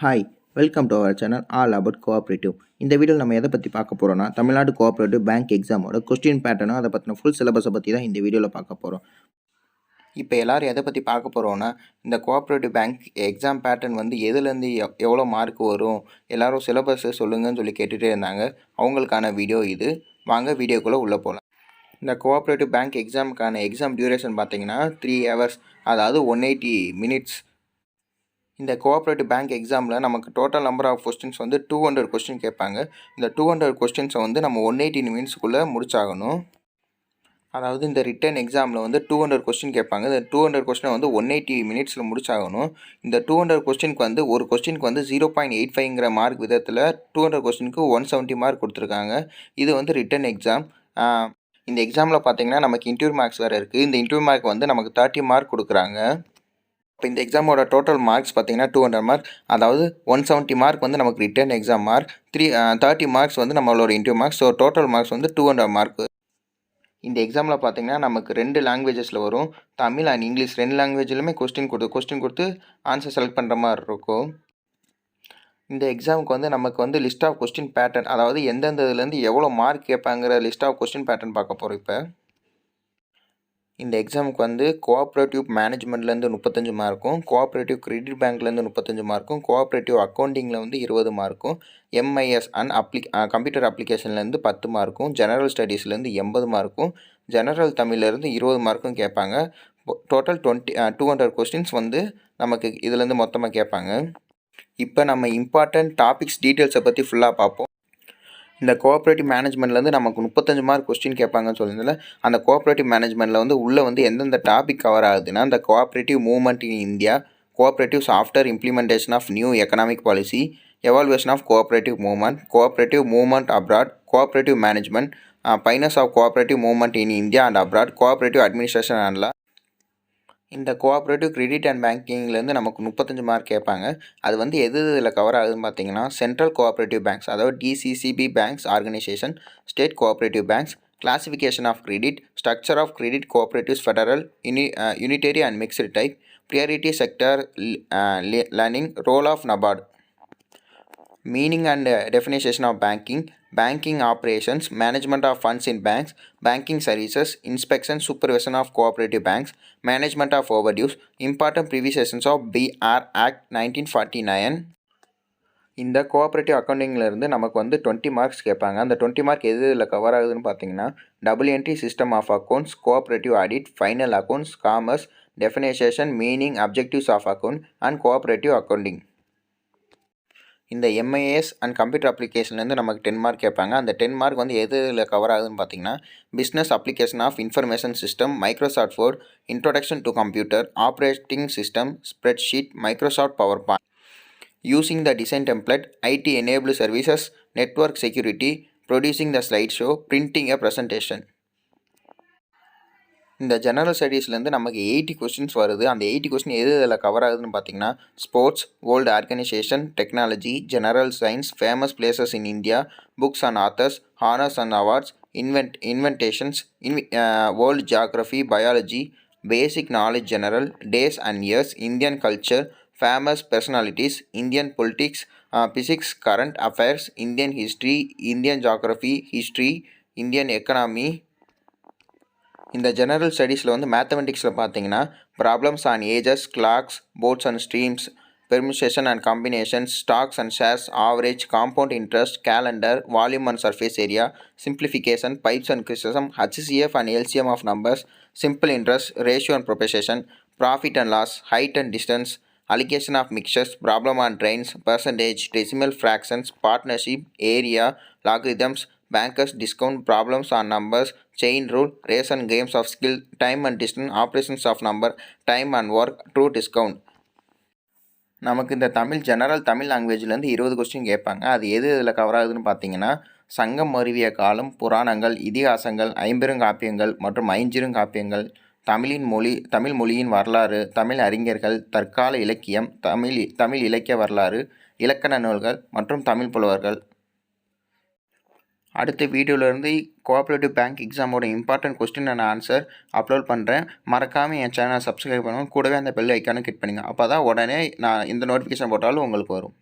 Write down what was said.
Hi welcome to our channel all about cooperative. இந்த வீடியோவில் நம்ம எதை பற்றி பார்க்க போகிறோம்னா தமிழ்நாடு கோஆப்ரேட்டிவ் பேங்க் எக்ஸாமோட கொஸ்டின் பேட்டர்னும் அதை பற்றின ஃபுல் சிலபஸை பற்றி தான் இந்த வீடியோவில் பார்க்க போகிறோம். இப்போ எல்லோரும் எதை பற்றி பார்க்க போகிறோன்னா இந்த கோஆப்ரேட்டிவ் பேங்க் எக்ஸாம் பேட்டர்ன் வந்து எதுலேருந்து எவ்வளோ மார்க் வரும், எல்லோரும் சிலபஸை சொல்லுங்கன்னு சொல்லி கேட்டுகிட்டே இருந்தாங்க. அவங்களுக்கான வீடியோ இது. வாங்க வீடியோக்குள்ளே உள்ளே போகலாம். இந்த கோஆப்ரேட்டிவ் பேங்க் எக்ஸாமுக்கான எக்ஸாம் டியூரேஷன் பார்த்தீங்கன்னா 3 hours, அதாவது 180 minutes. இந்த கோஆப்ரேட்டிவ் பேங்க் எக்ஸாமில் நமக்கு டோட்டல் நம்பர் ஆஃப் கொஸ்டின்ஸ் வந்து 200 கொஸ்டின் கேட்பாங்க. இந்த 200 கொஸ்டின்ஸை வந்து நம்ம 180 மினிட்ஸ்க்குள்ளே முடிச்சாகணும். அதாவது இந்த ரிட்டன் எக்ஸாமில் வந்து 200 கொஸ்டின் கேட்பாங்க. இந்த 200 கொஸ்டினை வந்து 180 மினிட்ஸில் முடிச்சாகணும். இந்த 200 கொஸ்டினுக்கு வந்து ஒரு கொஸ்டினுக்கு வந்து 0.85 மார்க் விதத்தில் 200 கொஸ்டினுக்கு 170 மார்க் கொடுத்துருக்காங்க. இது வந்து ரிட்டன் எக்ஸாம். இந்த எக்ஸாமில் பார்த்தீங்கன்னா நமக்கு இன்டர்வியூ மார்க்ஸ் வேறு இருக்குது. இந்த இன்டர்வியூ மார்க் வந்து நமக்கு 30 மார்க் கொடுக்குறாங்க. இப்போ இந்த எக்ஸாமோட டோட்டல் மார்க்ஸ் பார்த்தீங்கன்னா 200 மார்க், அதாவது 170 மார்க் வந்து நமக்கு ரிட்டன் எக்ஸாம் மார்க், 30 மார்க்ஸ் வந்து நம்மளோட interview marks. So total marks வந்து 200 மார்க். இந்த எக்ஸாமில் பார்த்தீங்கன்னா நமக்கு 2 லாங்குவேஜஸில் வரும், தமிழ் அண்ட் இங்கிலீஷ். 2 லாங்குவேஜ்லையுமே கொஸ்டின் கொடுத்து ஆன்சர் செலக்ட் பண்ணுற மாதிரி இருக்கும். இந்த எக்ஸாமுக்கு வந்து நமக்கு வந்து லிஸ்ட் ஆஃப் கொஸ்டின் பேட்டர்ன், அதாவது எந்தெந்த இதுலேருந்து எவ்வளோ மார்க் கேட்பாங்கிற லிஸ்ட் ஆஃப் கொஸ்டின் பேட்டர்ன் பார்க்க போகிறோம். இப்போ இந்த எக்ஸாமுக்கு வந்து கோஆப்ரேட்டிவ் மேனேஜ்மெண்ட்லேருந்து 35 மார்க்கும், கோஆப்ரேட்டிவ் கிரெடிட் பேங்க்லேருந்து 35 மார்க்கும், கோஆப்ரேட்டிவ் அக்கௌண்டிங்கில் வந்து 20 மார்க்கும், எம்ஐஎஸ் அண்ட் கம்ப்யூட்டர் அப்ளிகேஷன்லேருந்து 10 மார்க்கும், ஜெனரல் ஸ்டடீஸ்லேருந்து 80 மார்க்கும், ஜெனரல் தமிழ்லேருந்து 20 மார்க்கும் கேட்பாங்க. டோட்டல் 200 கொஸ்டின்ஸ் வந்து நமக்கு இதுலேருந்து மொத்தமாக கேட்பாங்க. இப்போ நம்ம இம்பார்ட்டன்ட் டாபிக்ஸ் டீட்டெயில்ஸை பற்றி ஃபுல்லாக பார்ப்போம். இந்த கோஆப்ரேட்டிவ் மேனேஜ்மெண்ட்லேருந்து நமக்கு 35 மார்க் கொஸ்டின் கேட்பாங்கன்னு சொல்லியிருந்தால, அந்த கோஆப்ரேட்டிவ் மேனேஜ்மெண்ட்டில் வந்து உள்ளே வந்து எந்தெந்த டாபிக் கவர் ஆகுதுன்னா, இந்த cooperative movement in India, cooperatives after implementation of new economic policy, evolution of cooperative movement abroad, cooperative management, finance of cooperative movement in India and abroad, cooperative administration and law. இந்த cooperative credit and பேங்கிங்லேருந்து நமக்கு 35 mark கேட்பாங்க. அது வந்து இதில் cover ஆகுதுன்னு பார்த்தீங்கன்னா, central cooperative banks, அதாவது DCCB banks organisation, state cooperative banks, classification of credit, structure of credit cooperatives, federal, unitary and mixed type, priority sector லேர்னிங், role of NABARD, meaning and definition of banking operations, management of funds in banks, banking services, inspection, supervision of cooperative banks, management of overdues, important provisions of BR Act 1949. இந்த cooperative அக்கௌண்டிங்கிலேருந்து நமக்கு வந்து 20 marks கேட்பாங்க. அந்த 20 mark இதில் cover ஆகுதுன்னு பார்த்தீங்கன்னா, double entry system of accounts, cooperative audit, final accounts, commerce, definition, meaning, objectives of account and cooperative accounting. இந்த MIS and computer அப்ளிகேஷன்லேருந்து நமக்கு 10 மார்க் கேட்பாங்க. அந்த 10 மார்க் வந்து எதில் கவர் ஆகுதுன்னு பார்த்தீங்கன்னா, business application of information system, Microsoft Word, introduction to computer, operating system, spreadsheet, Microsoft PowerPoint, using the design template, IT enable services, network security, producing the slide show, printing a presentation. இந்த general ஸ்டடீஸ்லேருந்து நமக்கு 80 questions வருது. அந்த 80 question இதில் cover ஆகுதுன்னு பார்த்தீங்கன்னா, sports, world organisation, technology, general science, famous places in India, books and authors, honours and awards, inventions, world geography, biology, basic knowledge general, days and years, Indian culture, famous personalities, Indian politics, physics, current affairs, Indian history, Indian geography, history, Indian economy. இந்த general ஸ்டடீஸில் வந்து மேத்தமெட்டிக்ஸில் பார்த்தீங்கன்னா, problems on ages, clocks, boats and streams, permutation and combinations, stocks and shares, average, compound interest, calendar, volume and surface area, simplification, pipes and கிறிஸ்டிசம், HCF and LCM of numbers, simple interest, ratio and proportion, profit and loss, height and distance, allocation of mixtures, problem on trains, percentage, decimal fractions, partnership, area, logarithms, bankers, discount, problems on numbers, chain rule, race and games of skill, time and distance, operations of number, time and work, true discount. நமக்கு இந்த general Tamil லாங்குவேஜ்லேருந்து 20 question கேட்பாங்க. அது இதில் cover ஆகுதுன்னு பார்த்தீங்கன்னா, சங்கம் மருவிய காலம், புராணங்கள், இதிகாசங்கள், ஐம்பெருங்காப்பியங்கள் மற்றும் ஐஞ்சிறுகாப்பியங்கள், தமிழ் மொழியின் வரலாறு, தமிழ் அறிஞர்கள், தற்கால இலக்கியம், தமிழ் இலக்கிய வரலாறு, இலக்கண நூல்கள் மற்றும் தமிழ் புலவர்கள். அடுத்த வீடியோலேருந்து கோஆப்ரேட்டிவ் பேங்க் எக்ஸாமோட important question and answer upload பண்ணுறேன். மறக்காமல் என் சேனலை சப்ஸ்கிரைப் பண்ணுங்கள். கூடவே அந்த பெல் ஐக்கானை கிளிக் பண்ணுங்கள். அப்போ தான் உடனே நான் எந்த நோட்டிஃபிகேஷன் போட்டாலும் உங்களுக்கு வரும்.